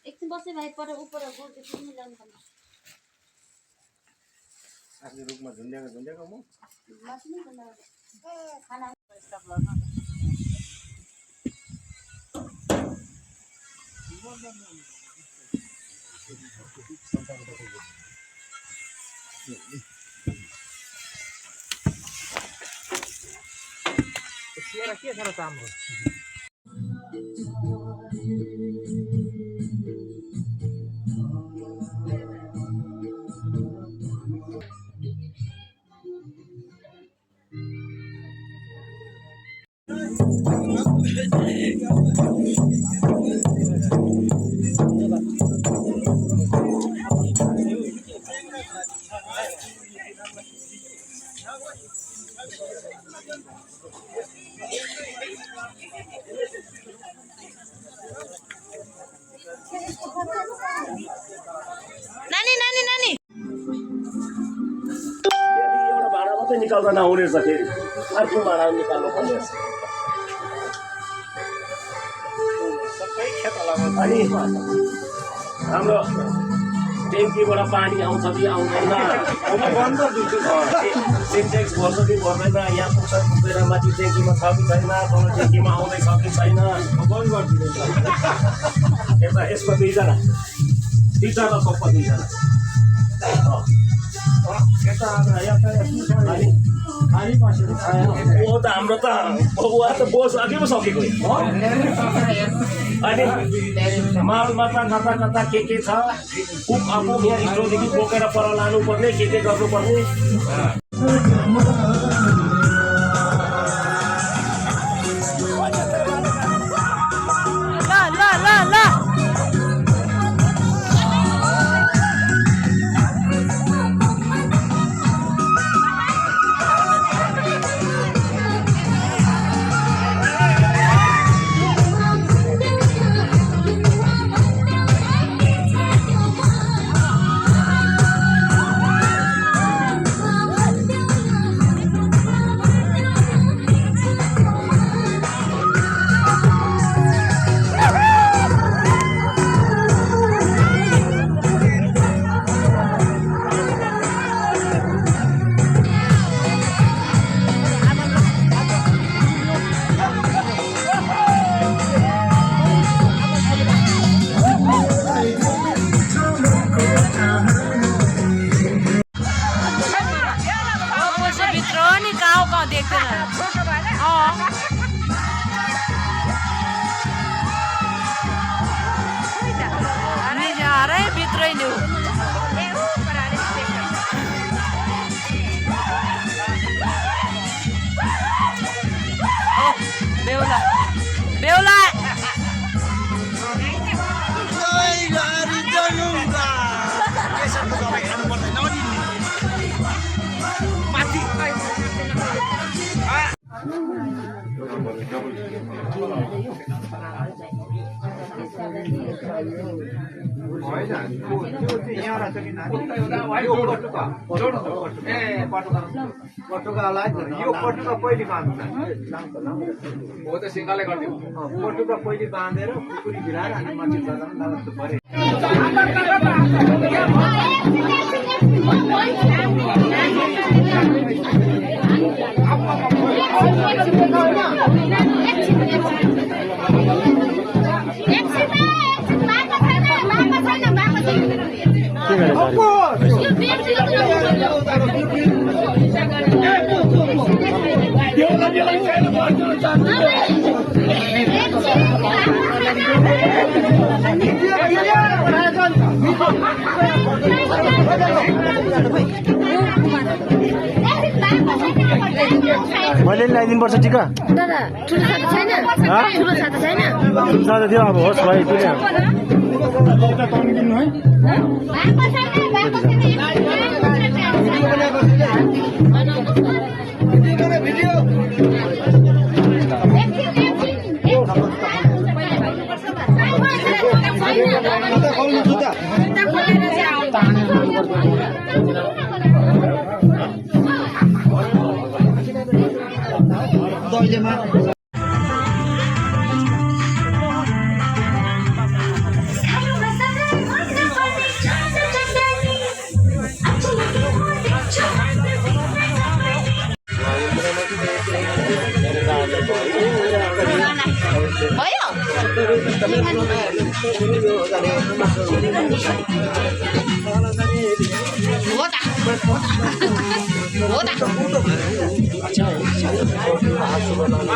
एकछिन बसे भाइ पर ऊपर गोर्खे पनि लानु पर्छ आफ्नो रुखमा झुन्ड्याएको म मासु नै खाना Siapa kia cara tamu? नानी एउटा भाडा मात्रै निकाल्दा नहुने रहेछ फेरि अर्को भाडा निकाल्नु पर्ने रहेछ सबै खेत अनि हाम्रो ट्याङ्कीबाट पानी आउँछ कि आउँदैन सिन्टेक्स भर्छ कि भर्दैन यहाँ पुग्छ पुग्दैन माथि ट्याङ्कीमा छ कि छैन तल ट्याङ्कीमा आउँदैछ कि छैन बन्द गरिदिनु यता यसमा दुईजना सबको दुईजना वो त हाम्रो त बोस अघि पो सकेको अनि मालमा त कता के छ कुक अपुक यहाँ स्टोरदेखि बोकेर पर लानुपर्ने के गर्नुपर्ने बाँधेर कुकुरी भिराएर अनि माथि परे मैले ल्याइदिनुपर्छ टिका ठुलो साथी छैन ठुलो साथी थियो अब होस् भाइ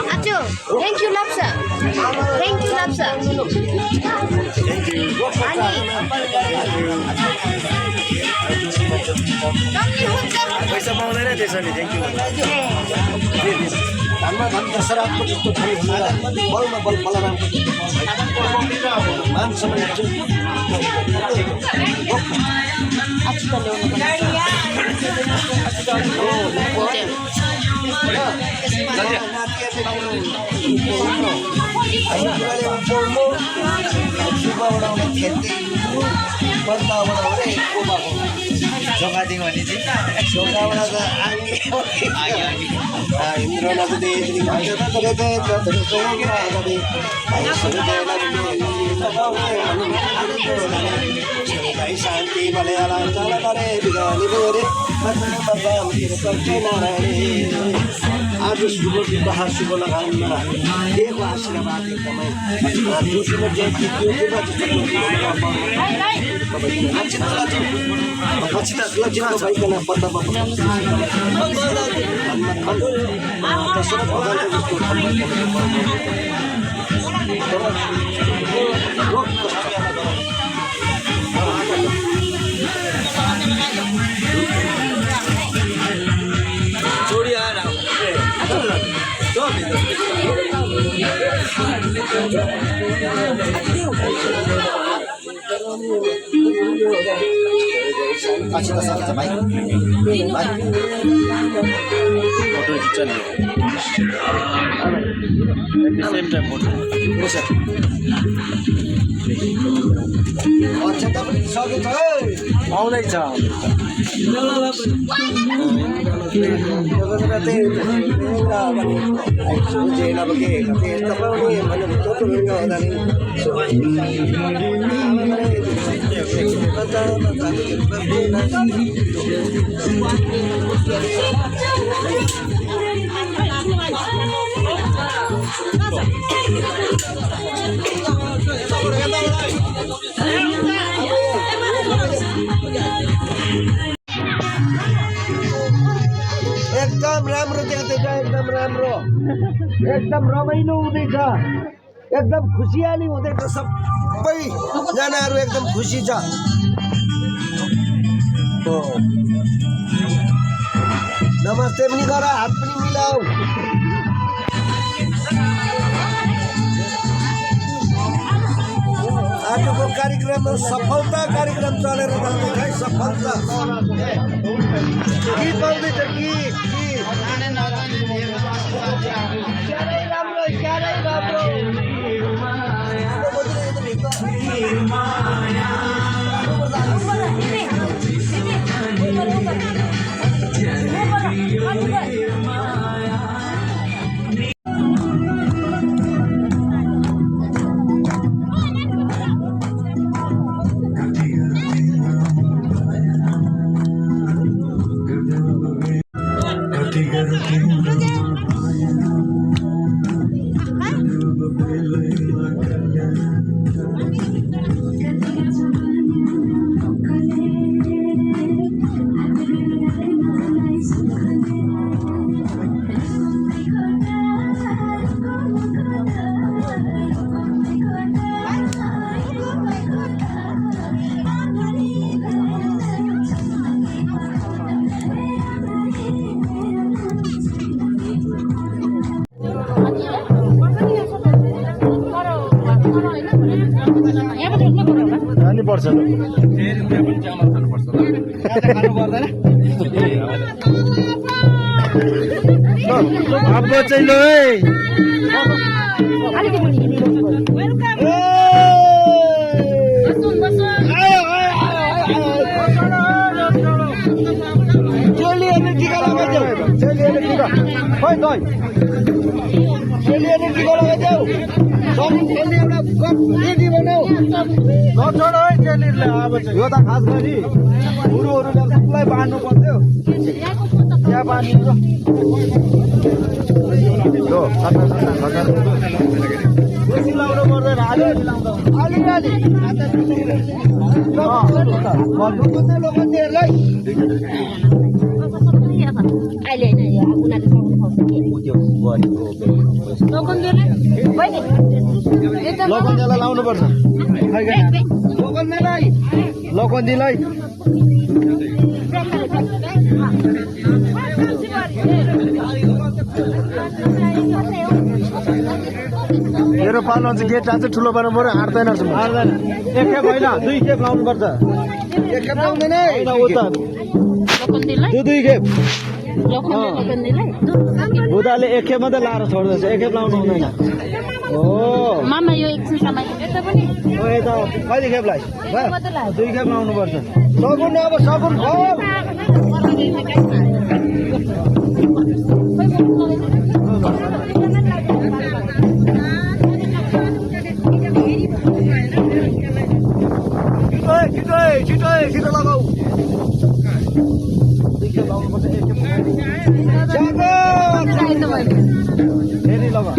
Acho, thank you Lapsa. Thank you Lapsa. पैसा पाउँदैन त्यसैले थ्याङ्क यू धनमा धन दशरथको जस्तो खाने बलमा बल बलरामको मान समय जोगादिङ भने चाहिँ जोगाबाट त शान्ति आज शुभ विवाह शुभ लगानमा दिएको आशीर्वाद एकदमै दोस्रो जयन्ती पछि त लक्षित भइकन बद्दमा दशरथ भगवानको जोडी आएर पछि त सक्छ भाइ फोटो खिच्छ नि सेम टाइम फोटो अच्छा तपाईँ सकेछ आउँदैछ एकदम राम्रो देख्दैछ एकदम राम्रो एकदम रमाइलो हुँदैछ एकदम खुसियाली हुँदैछ सबैजनाहरू एकदम खुसी छ नमस्ते पनि गर हात पनि मिलाऊ आजको कार्यक्रममा सफलता कार्यक्रम चलेर जाँदैछ है सफलता गीत गाउँदैछ गीत पर्छ लु फेरि उयो पनि च्याउमा खानुपर्छ ल खानु पर्दैन अब चाहिँ लो है चेलीहरूले टिका लगाइदेऊ चेलीहरूले टिका खोइ खोइ चेलीहरूले टिका लगाइदेऊ चेली एउटा कप रेडी बनाऊ नछोड है चेलीहरूले अब चाहिँ यो त खास गरी गुरुहरूले सबलाई बाँड्नु पर्थ्यो यहाँ बाँधिनु ल बेसी लाउनु पर्दैन अलिअलि लाउँदा अलिअलि लोकन्तीहरूलाई अहिले होइन यो उनीहरूले सक्नु पाउँछ लोकन्तीलाई लाउनुपर्छ लोकन्तीलाई मेरो पालमा चाहिँ गेट चाहिँ ठुलो बनाउनु पर्यो हाट्दैन हाट्दैन एक खेप होइन दुई खेप लाउनुपर्छ एक खेप लाउँदैन होइन उता दुई खेप उताले एक खेप मात्रै लाएर छोड्दैछ एक खेप लाउनु हुँदैन हो मामा यो एकछिन समय यता पनि यता कति खेप लाइ दुई खेप लाउनुपर्छ सगुन अब सगुन छिटो लगाऊ फेरि लगा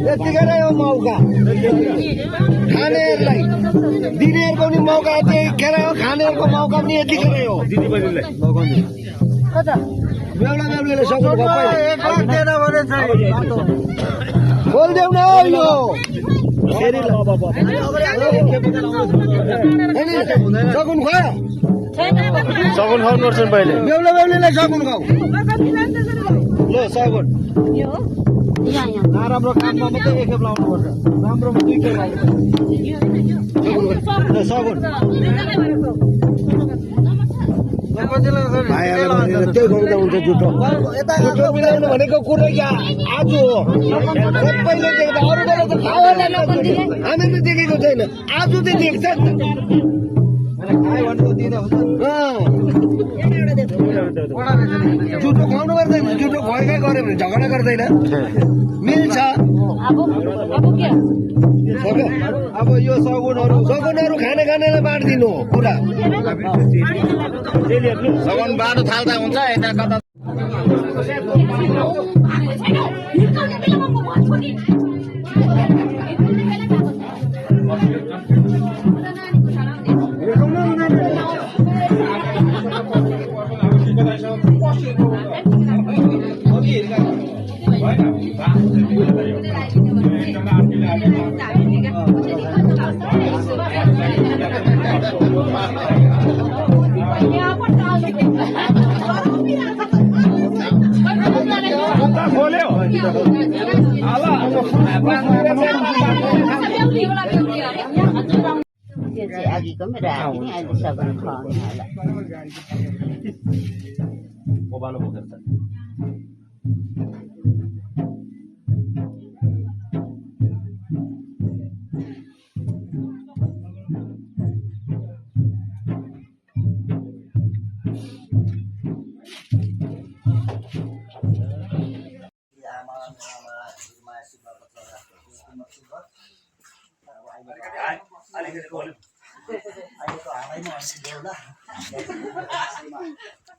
यतिखेरै हो मौका खानेहरूलाई दिनेहरूको पनि मौका यतिखेरै हो खानेहरूको मौका पनि यतिखेरै हो दिदीबहिनीलाई बेहुला बेहुलीले सक्नु बोलिदेऊ न यो फेरि सगुन खुवायो सगुन खुवाउनुपर्छ नि पहिले बेहुला बेहुलीलाई सगुन खुवाऊ ल सगुन नराम्रो काममा मात्रै एक खेप लाउनुपर्छ राम्रोमा दुई खेप लाउनुपर्छ सगुन त्यही गर्दा हुन्छ जुठो जुठो मिलाउनु भनेको कुरो आज हो सबैले देख्दा अरू बेला त हामीले देखेको छैन आज चाहिँ देख्छ जुठो खुवाउनु पर्दैन जुठो खुवाएकै गऱ्यो भने झगडा गर्दैन मिल्छ अब यो सगुनहरू खानेलाई बाँडिदिनु हो पुरा सगुन बाँड्नु थाल्दा हुन्छ यता कता अघिको मेरो आदि अहिले सबै खुवाउने ओबानो बोकेर छ अहिलेको हालैमा बेहुला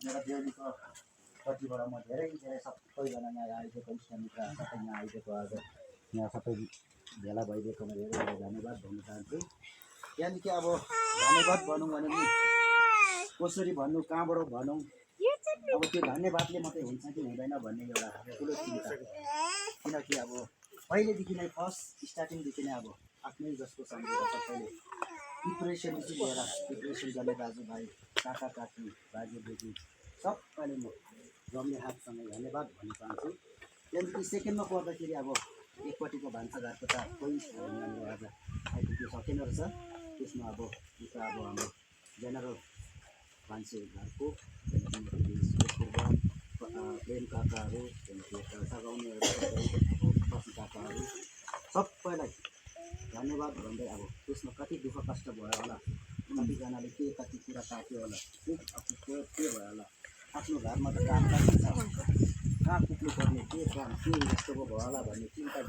मेरो बेहुलीको पट्टिबाट म धेरै सबैजना यहाँ आइदिएको इष्टमित्रहरू सबै यहाँ आइदिएको आज यहाँ सबै भेला भइदिएकोमा धेरै धेरै धन्यवाद भन्न चाहन्छु। त्यहाँदेखि अब धन्यवाद भनौँ भने नि कसरी भन्नु कहाँबाट भनौँ अब त्यो धन्यवादले मात्रै हुन्छ कि हुँदैन भन्ने एउटा ठुलो चिन्ता किनकि अब पहिलेदेखि नै फर्स्ट स्टार्टिङदेखि नै अब आफ्नै जस्तो सम्झेर सबैले प्रिपरेसनदेखि लिएर प्रिपरेसन गर्ने दाजुभाइ काका काकी बाजे बोजू सबैले म जम्ने हातसँग धन्यवाद भन्न चाहन्छु। त्यहाँदेखि सेकेन्डमा पर्दाखेरि अब एकपट्टिको भान्साघरको त कोही यहाँनिर आज आइपुग्नु सकेन रहेछ। त्यसमा अब उता अब हाम्रो जेनरल भान्से घरको प्रेम काकाहरू त्यहाँदेखि सघाउनेहरू खसी काकाहरू सबैलाई धन्यवाद भन्दै अब त्यसमा कति दुःख कष्ट भयो होला, कतिजनाले के कति कुरा काट्यो होला, के भयो होला, आफ्नो घरमा त काम कति छ, कहाँ पुग्नुपर्ने के काम के यस्तो भयो होला भन्ने चिन्ता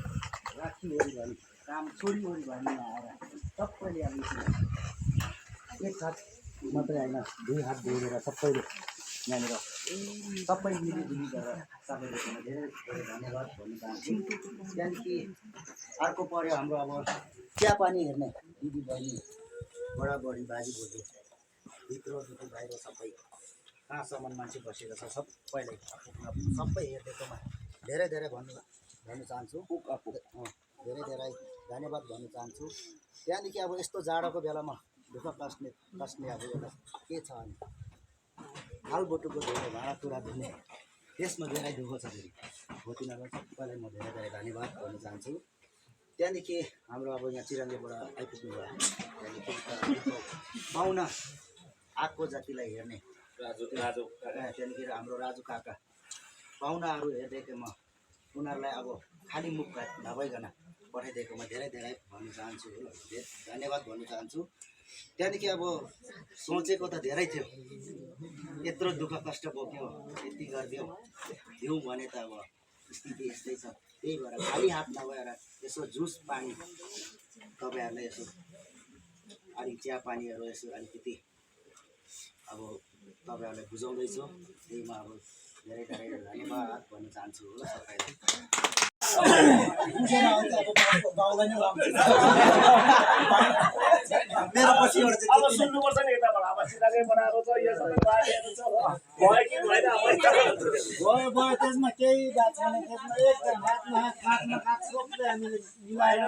राखिवरि भने काम छोडिवरि भन्ने आएर सबैले अब एक हात मात्रै होइन 2 हात जोडेर सबैले यहाँनिर सबै मिलिजुली गरेर सबैले धेरै धेरै धन्यवाद भन्न चाहन्छु। त्यहाँदेखि अर्को पऱ्यो हाम्रो अब चियापानी हेर्ने दिदी बहिनी बडाबडी बाजी बोजू भित्रदेखि बाहिर सबै कहाँसम्म मान्छे बसेर छ सबैलाई सबै हेरिदिएकोमा धेरै धेरै भन्न चाहन्छु। धेरै धेरै धन्यवाद भन्न चाहन्छु। त्यहाँदेखि अब यस्तो जाडोको बेलामा दुःख कस्ने अब एउटा के छ भने हालबटुको धेरै भाँडाकुँडा धुने त्यसमा धेरै दुःख छ। फेरि हो तिनीहरूलाई सबैलाई म धेरै धेरै धन्यवाद भन्न चाहन्छु। त्यहाँदेखि हाम्रो अब यहाँ चिराङ्गेबाट आइपुग्नु भयो, त्यहाँदेखि पाहुना आएको जातिलाई हेर्ने त्यहाँदेखि हाम्रो राजु काका पाहुनाहरू हेरिदिएकोमा उनीहरूलाई अब खाली मुख नभइकन पठाइदिएकोमा धेरै धेरै भन्न चाहन्छु, धन्यवाद भन्न चाहन्छु। त्यहाँदेखि अब सोचेको त धेरै थियो, यत्रो दुःख कष्ट बोक्यो यति गरिदियो दिउँ भने त अब स्थिति यस्तै छ। त्यही भएर खाली हात नभएर यसो जुस पानी तपाईँहरूलाई यसो अलिक चियापानीहरू यसो अलिकति अब तपाईँहरूलाई बुझाउँदैछु। त्यहीमा अब धेरै धेरै धन्यवाद भन्न चाहन्छु सबैलाई। मेरो पछिबाट अब सुन्नुपर्छ नि यताबाट अब सिधाकै बनाएको छ यो सबै बारीहरू छ भयो कि भएन भयो त्यसमा केही बात छैन। त्यसमा एकदम हातमा हात सबले हामीले मिलाएर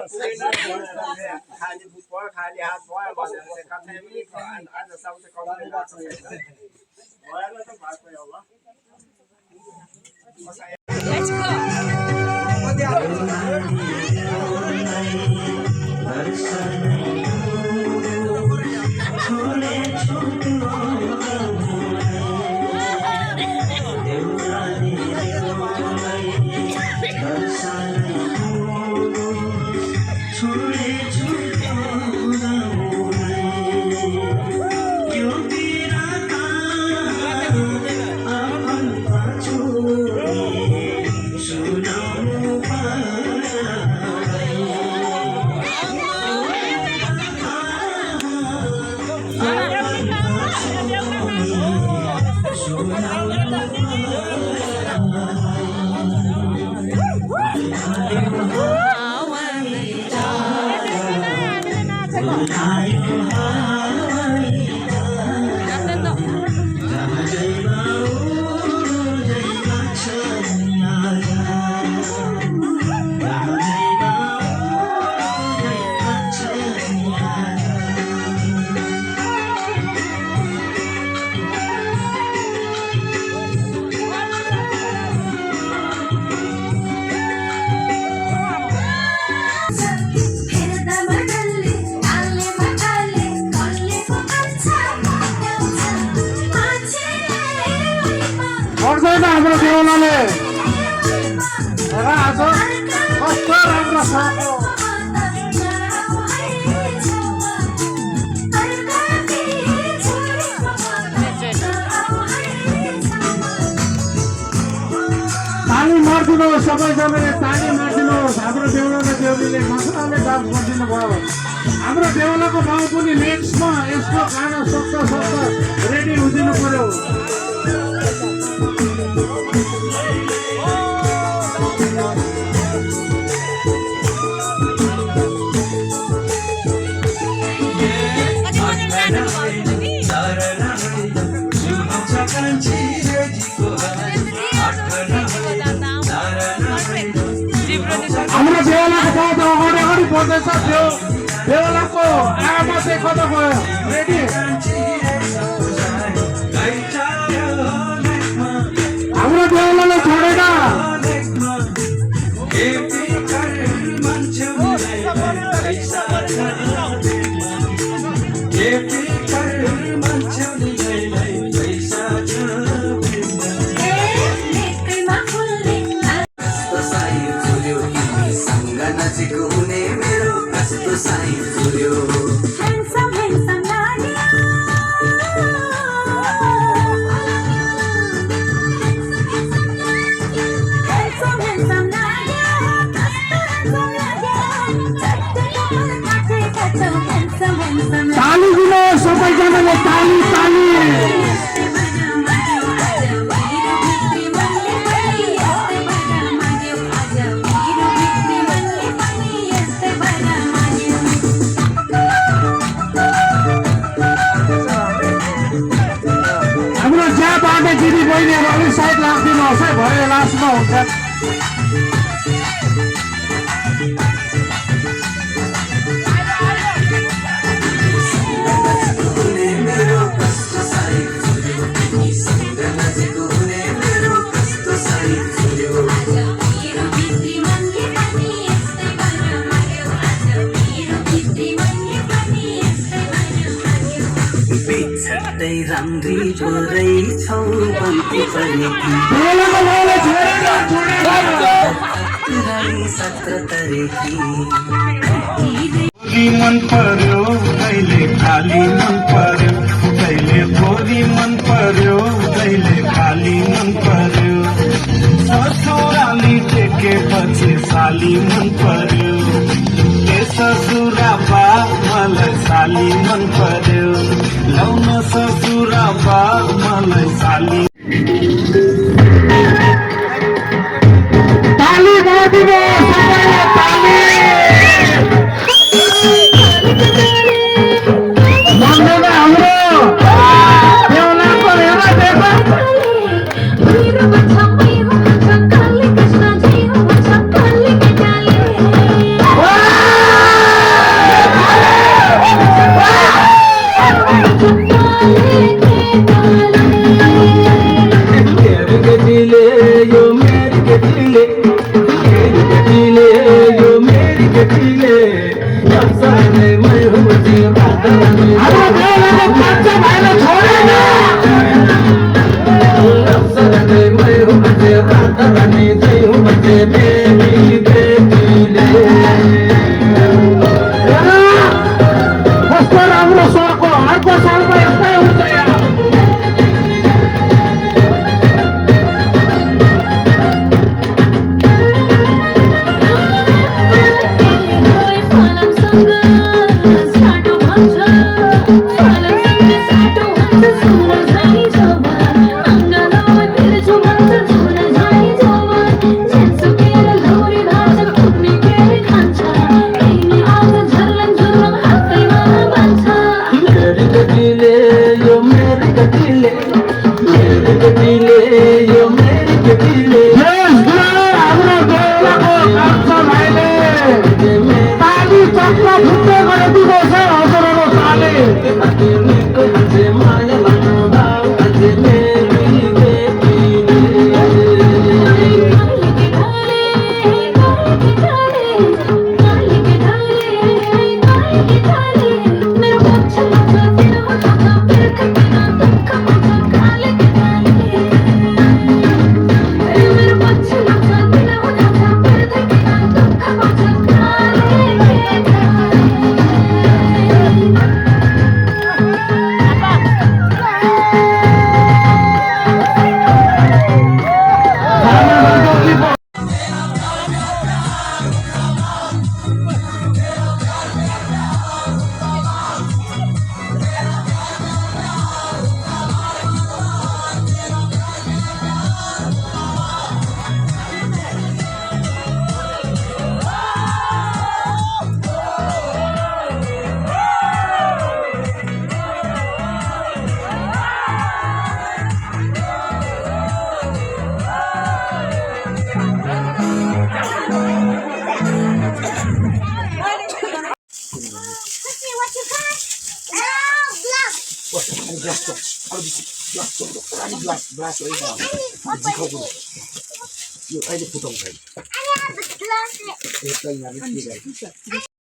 खाली बुक भयो खाली हात भयो भनेर चाहिँ कतै पनि आज सबसे कमाउने बात छ भएन त भएको होला। हाम्रो देउलाले आज कस्तो राम्रो छ। ताली मारिदिनुहोस् सबैजनाले, ताली मारिदिनुहोस्। हाम्रो देउलाको देउलीले मसलाले काम गरिदिनु भयो। हाम्रो देउलाको गाउँ पनि नेक्स्टमा यस्तो खाना सक्छ रेडी हुँदिनु पर्यो। हाम्रो देउलाको गाउँ त अगाडि बढ्दैछ। देउलाको आमा चाहिँ कता गयो? रेडी हाम्रो देउलालाई छोडेर नजिक हुने मेरो कस्तो साइन फुल्यो Handsome, handsome लाग्यो Handsome, handsome लाग्यो कस्तो handsome लाग्यो चट्टै कपाल काटेका छौ Handsome, handsome ताली दिनु सबैजनाले ताली ताली हाम्रो ज्या बाँड्ने दिदी बहिनीहरू अलिक साइड राखिदिनुहोस् है भरे लास्टमा हुन्छ हुने मेरो कस्तो साइन फुल्यो तिमीसँग नजिक हुने मेरो कस्तो साइन फुल्यो बिछट्दै राम्री छोरै छौ बन्ती परेकी रानी सत्र तरेकी गोरी मन पर्यो कहिले खाली मन पर्यो कहिले गोरी मन पर्यो कहिले खाली मन पर्यो ससुराली टेकेपछि साली मन पर्यो ए ससुरा बा मलाई साली मन पर्यो लौन ससुरा बा मलाई साली ताली बाँधिनु सबैले ताली मन्दिर हाम्रो देउलाको हेर देखो कस्तो राम्रो स्वरको अर्को सालमा यस्तै हुन्छ यहाँ ग्लास होइन यो अहिले फुटाउँछ एकदम यहाँ